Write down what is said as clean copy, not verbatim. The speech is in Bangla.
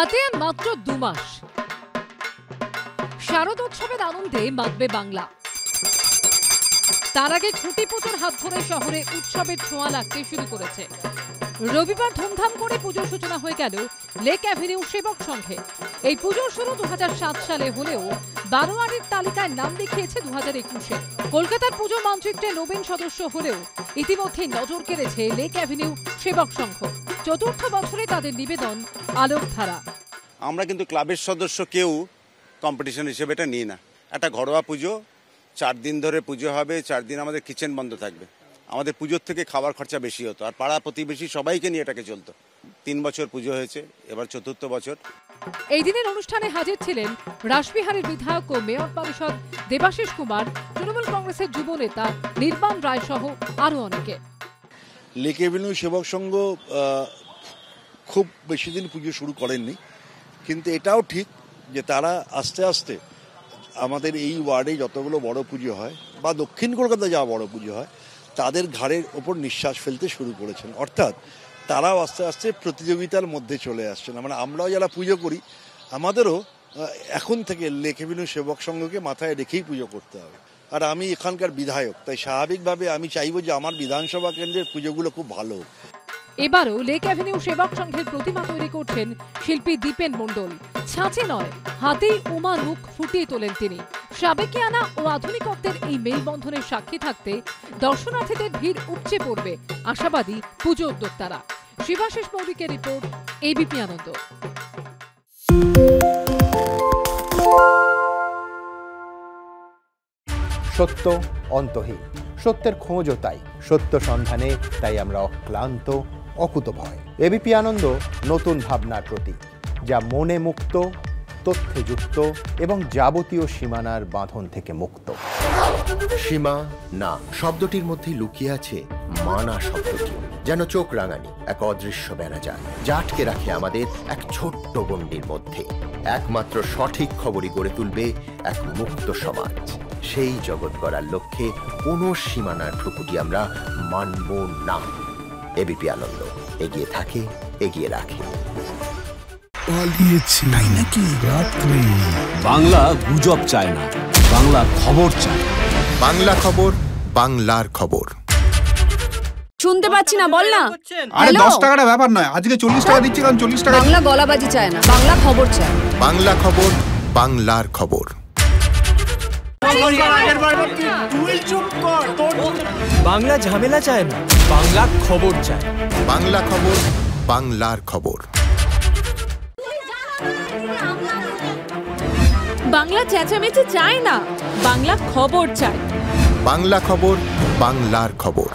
হাতে আর মাত্র 2 মাস, শারদোৎসবের আনন্দে মাতবে বাংলা। তার আগে খুঁটি পুজোর হাত ধরে শহরে উৎসবের ছোঁয়া লাগতে শুরু করেছে। রবিবার ধুমধাম করে পুজোর সূচনা হয়ে গেল লেক অ্যাভিনিউ সেবক সংঘে। এই পুজোর শুরু 2007 সালে হলেও বারোয়ারির তালিকায় নাম দেখিয়েছে 2021-এ। কলকাতার পুজো মানচিত্রে নবীন সদস্য হলেও ইতিমধ্যে নজর কেড়েছে লেক অ্যাভিনিউ সেবক সংঘ। চতুর্থ বছরে তাদের নিবেদন আলোকধারা। আমরা কিন্তু ক্লাবের সদস্য কেউ কম্পিটিশন হিসেবে এটা নিই না। একটা ঘরোয়া পুজো, 4 দিন ধরে পুজো হবে, 4 দিন আমাদের কিচেন বন্ধ থাকবে। আমাদের পুজোর থেকে খাবার খরচা বেশি হতো, আর পাড়া প্রতিবেশী সবাইকে নিয়ে এটাকে চলতো। 3 বছর পুজো হয়েছে, এবার 4র্থ বছর। এই দিনের অনুষ্ঠানে হাজির ছিলেন রাসবিহারের বিধায়ক ও মেয়র পরিষদ দেবাশিস কুমার, তৃণমূল কংগ্রেসের যুব নেতা নির্বাণ রায় সহ আরো অনেকে। লেক অ্যাভিনিউ সেবক সংঘ খুব বেশি দিন পুজো শুরু করেননি, কিন্তু এটাও ঠিক যে তারা আস্তে আস্তে আমাদের এই ওয়ার্ডে যতগুলো বড় পুজো হয় বা দক্ষিণ কলকাতায় যা বড় পুজো হয় তাদের ঘাড়ের ওপর নিঃশ্বাস ফেলতে শুরু করেছেন। অর্থাৎ তারাও আস্তে আস্তে প্রতিযোগিতার মধ্যে চলে আসছেন। মানে আমরাও যারা পুজো করি আমাদেরও এখন থেকে লেক অ্যাভিনিউ সেবক সংঘকে মাথায় রেখেই পুজো করতে হবে। আর আমি এখানকার বিধায়ক, তাই স্বাভাবিকভাবে আমি চাইবো যে আমার বিধানসভা কেন্দ্রের পুজোগুলো খুব ভালো হোক। এবারও লেক অ্যাভিনিউ সেবক সংঘের প্রতিমা তৈরি করছেন শিল্পী দীপেন মণ্ডল। ছাঁচে নয়, হাতেই উমার মুখ ফুটিয়ে তোলেন তিনি। সাবেকিয়ানা ও আধুনিকত্বের এই মেলবন্ধনের সাক্ষী থাকতে দর্শনার্থীদের ভিড় উপচে পড়বে, আশাবাদী পুজো উদ্যোক্তারা। শিবাশিস মৌলিকের রিপোর্ট, এবিপি আনন্দ। সত্য অন্তহীন, সত্যের খোঁজও তাই, সত্য সন্ধানে তাই আমরা অক্লান্ত, অকুতভয়। এবিপি আনন্দ নতুন ভাবনার প্রতীক, যা মনে মুক্ত, তথ্যে যুক্ত এবং যাবতীয় সীমানার বাঁধন থেকে মুক্ত। সীমা না শব্দটির মধ্যেই লুকিয়ে আছে মানা শব্দটি, যেন চোখ রাঙানি এক অদৃশ্য বেড়াজাল, যা আটকে রাখে আমাদের এক ছোট্ট গণ্ডির মধ্যে। একমাত্র সঠিক খবরই গড়ে তুলবে এক মুক্ত সমাজ। সেই জগৎ গড়ার লক্ষ্যে কোনো সীমানার ঠুকুটি আমরা মানব না। এবিপি আনন্দ এগিয়ে থাকে, এগিয়ে রাখে। তাই নাকি? বাংলা গুজব চায় না, বাংলা খবর চায়। বাংলা খবর, বাংলার খবর। শুনতে পাচ্ছি না, বল না। আরে 10 টাকাটা ব্যাপার নয়, আজকে 40 টাকা দিচ্ছি, কারণ 40 টাকা। বাংলা গলাবাজি চায় না, বাংলা খবর চায়। বাংলা খবর, বাংলার খবর। বাংলা ঝামেলা চায় না, বাংলা খবর চায়। বাংলা খবর, বাংলার খবর। বাংলা চেঁচামেচি চায় না, বাংলা খবর চায়। বাংলা খবর, বাংলার খবর।